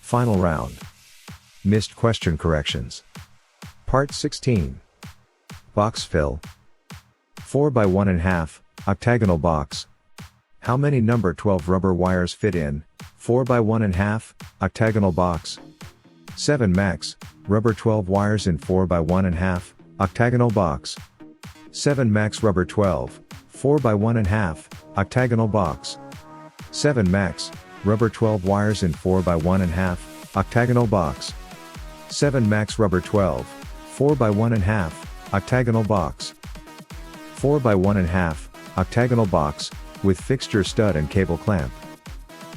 Final round. Missed question corrections. Part 16. Box fill. 4 by 1.5, octagonal box. How many number 12 rubber wires fit in 4 by 1.5, octagonal box? 7 max, rubber 12 wires in 4 by 1.5, octagonal box. 7 max rubber 12, 4 by 1.5, octagonal box. 7 max, rubber 12 wires in 4 by 1.5, octagonal box. 7 max rubber 12, 4 by 1.5, octagonal box. 4 by 1.5, octagonal box, with fixture stud and cable clamp.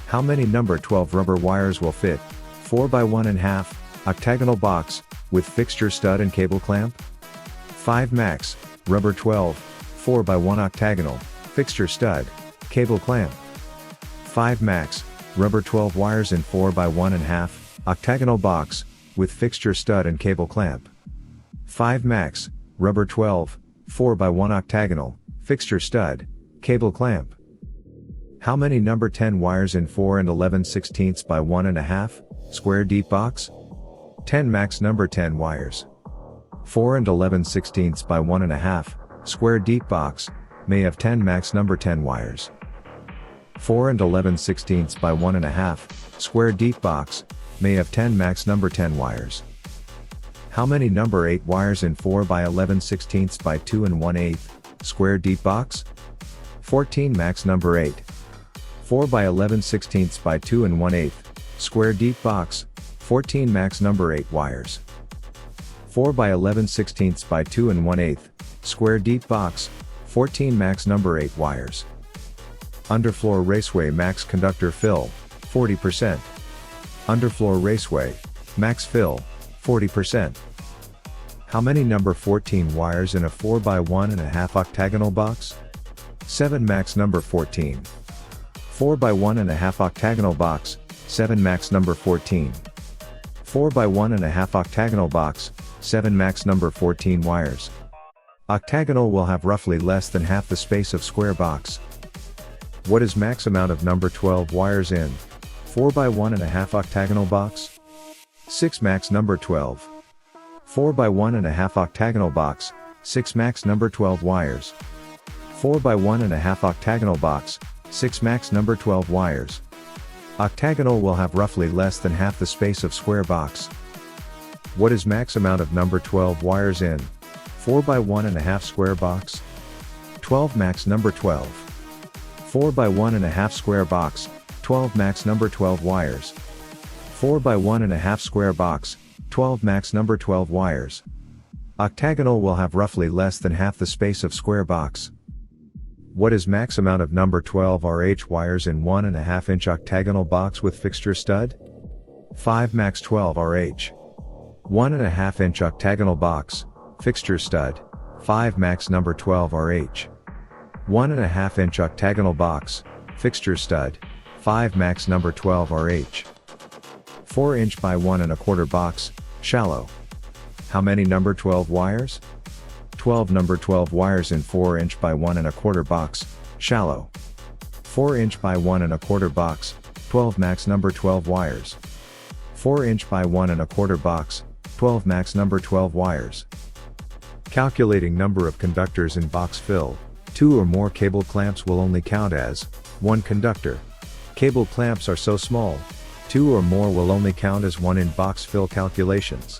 How many number 12 rubber wires will fit 4 by 1.5, octagonal box, with fixture stud and cable clamp? 5 max, rubber 12, 4 by 1 octagonal, fixture stud, cable clamp. 5 max, rubber 12 wires in 4 by 1.5, octagonal box, with fixture stud and cable clamp. 5 max, rubber 12, 4 by 1 octagonal, fixture stud, cable clamp. How many number 10 wires in 4 and 11/16 by 1.5, square deep box? 10 max number 10 wires. 4 and 11/16 by 1.5, square deep box, may have 10 max number 10 wires. 4 and 11/16 by 1.5, square deep box, may have 10 max number 10 wires. How many number 8 wires in 4 by 11/16 by 2 and 1/8, square deep box? 14 max number 8. 4 by 11/16 by 2 and 1/8, square deep box, 14 max number 8 wires. 4 by 11/16 by 2 and 1/8, square deep box, 14 max number 8 wires. Underfloor raceway max conductor fill, 40%. Underfloor raceway, max fill, 40%. How many number 14 wires in a 4 by 1.5 octagonal box? 7 max number 14. 4 by 1.5 octagonal box, 7 max number 14. 4 by 1.5 octagonal box, 7 max number 14 wires. Octagonal will have roughly less than half the space of square box. What is max amount of number 12 wires in 4 by 1.5 octagonal box? 6 max number 12. 4 by 1.5 octagonal box, 6 max number 12 wires. 4 by 1.5 octagonal box, 6 max number 12 wires. Octagonal will have roughly less than half the space of square box. What is max amount of number 12 wires in 4 by 1.5 square box? 12 max number 12. 4 by 1.5 square box, 12 max number 12 wires. 4 by 1.5 square box, 12 max number 12 wires. Octagonal will have roughly less than half the space of square box. What is max amount of number 12 RH wires in 1.5 inch octagonal box with fixture stud? 5 max 12 RH. 1.5 inch octagonal box, fixture stud, 5 max number 12 RH. 1.5 inch octagonal box, fixture stud, 5 max number 12 RH. 4 inch by 1.25 box, shallow. How many number 12 wires? 12 number 12 wires in 4 inch by 1.25 box, shallow. 4 inch by 1.25 box, 12 max number 12 wires. 4 inch by 1.25 box, 12 max number 12 wires. Calculating number of conductors in box fill. 2 or more cable clamps will only count as 1 conductor. Cable clamps are so small, 2 or more will only count as 1 in box fill calculations.